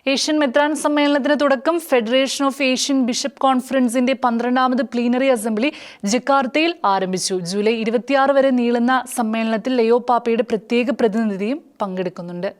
Asian മെത്രാൻ സമ്മേളനത്തിന് തുടക്കം. ഫെഡറേഷൻ ഓഫ് ഏഷ്യൻ ബിഷപ്പ് കോൺഫറൻസിന്റെ 12ാമത് പ്ലീനറി അസംബ്ലി ജക്കാർത്തയിൽ ആരംഭിച്ചു. ജൂലൈ 26 വരെ നീളുന്ന സമ്മേളനത്തിൽ ലയോ പാപ്പയുടെ പ്രത്യേക പ്രതിനിധിയും പങ്കെടുക്കുന്നുണ്ട്.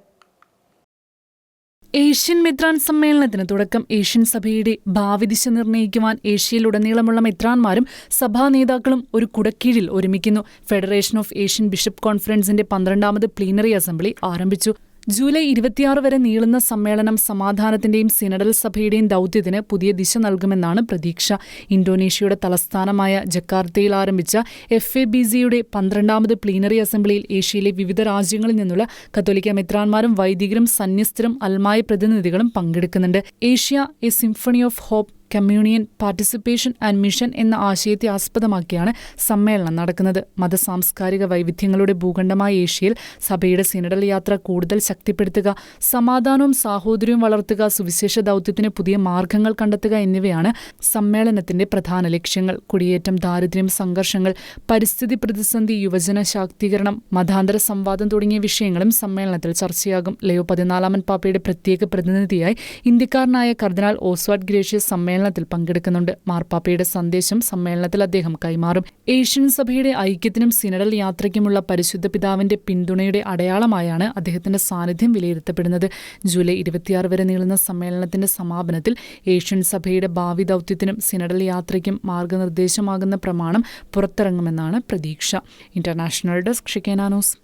ഏഷ്യൻ മെത്രാൻ സമ്മേളനത്തിന് തുടക്കം. ഏഷ്യൻ സഭയുടെ ഭാവി ദിശ നിർണ്ണയിക്കുവാൻ ഏഷ്യയിലുടനീളമുള്ള മെത്രാന്മാരും സഭാ നേതാക്കളും ഒരു കുടക്കീഴിൽ ഒരുമിക്കുന്നു. ഫെഡറേഷൻ ഓഫ് ഏഷ്യൻ ബിഷപ്പ് കോൺഫറൻസിന്റെ 12ാമത് പ്ലീനറി അസംബ്ലി ആരംഭിച്ചു. ജൂലൈ 26 വരെ നീളുന്ന സമ്മേളനം സമാധാനത്തിന്റെയും സിനഡൽ സഭയുടെയും ദൗത്യത്തിന് പുതിയ ദിശ നൽകുമെന്നാണ് പ്രതീക്ഷ. ഇന്തോനേഷ്യയുടെ തലസ്ഥാനമായ ജക്കാർത്തയിൽ ആരംഭിച്ച FABCയുടെ 12ാമത് പ്ലീനറി അസംബ്ലിയിൽ ഏഷ്യയിലെ വിവിധ രാജ്യങ്ങളിൽ നിന്നുള്ള കത്തോലിക്ക മെത്രാന്മാരും വൈദികരും സന്യസ്തരും അൽമായ പ്രതിനിധികളും പങ്കെടുക്കുന്നുണ്ട്. Asia a symphony of hope, communion, participation and mission എന്ന ആശയത്തെ ആസ്പദമാക്കിയാണ് സമ്മേളനം നടക്കുന്നത്. മതസാംസ്കാരിക വൈവിധ്യങ്ങളുടെ ഭൂഖണ്ഡമായ ഏഷ്യയിൽ സഭയുടെ സിനഡൽ യാത്ര കൂടുതൽ ശക്തിപ്പെടുത്തുക, സമാധാനവും സാഹോദര്യവും വളർത്തുക, സുവിശേഷ ദൗത്യത്തിന് പുതിയ മാർഗങ്ങൾ കണ്ടെത്തുക എന്നിവയാണ് സമ്മേളനത്തിന്റെ പ്രധാന ലക്ഷ്യങ്ങൾ. കുടിയേറ്റം, ദാരിദ്ര്യം, സംഘർഷങ്ങൾ, പരിസ്ഥിതി പ്രതിസന്ധി, യുവജന ശാക്തീകരണം, മതാന്തര സംവാദം തുടങ്ങിയ വിഷയങ്ങളും സമ്മേളനത്തിൽ ചർച്ചയാകും. ലയോ 14 പാപ്പയുടെ പ്രത്യേക പ്രതിനിധിയായി ഇന്ത്യക്കാരനായ കർദിനാൾ ഓസ്വാൾഡ് ഗ്രേഷ്യസ് സമ്മേളനത്തിൽ പങ്കെടുക്കുന്നുണ്ട്. മാർപ്പാപ്പയുടെ സന്ദേശം സമ്മേളനത്തിൽ അദ്ദേഹം കൈമാറും. ഏഷ്യൻ സഭയുടെ ഐക്യത്തിനും സിനഡൽ യാത്രയ്ക്കുമുള്ള പരിശുദ്ധ പിതാവിന്റെ പിന്തുണയുടെ അടയാളമായാണ് അദ്ദേഹത്തിന്റെ സാന്നിധ്യം വിലയിരുത്തപ്പെടുന്നത്. ജൂലൈ 26 വരെ നീളുന്ന സമ്മേളനത്തിന്റെ സമാപനത്തിൽ ഏഷ്യൻ സഭയുടെ ഭാവി ദൗത്യത്തിനും സിനഡൽ യാത്രയ്ക്കും മാർഗനിർദ്ദേശമാകുന്ന പ്രമാണം പുറത്തിറങ്ങുമെന്നാണ് പ്രതീക്ഷ. International desk, Shekinah news.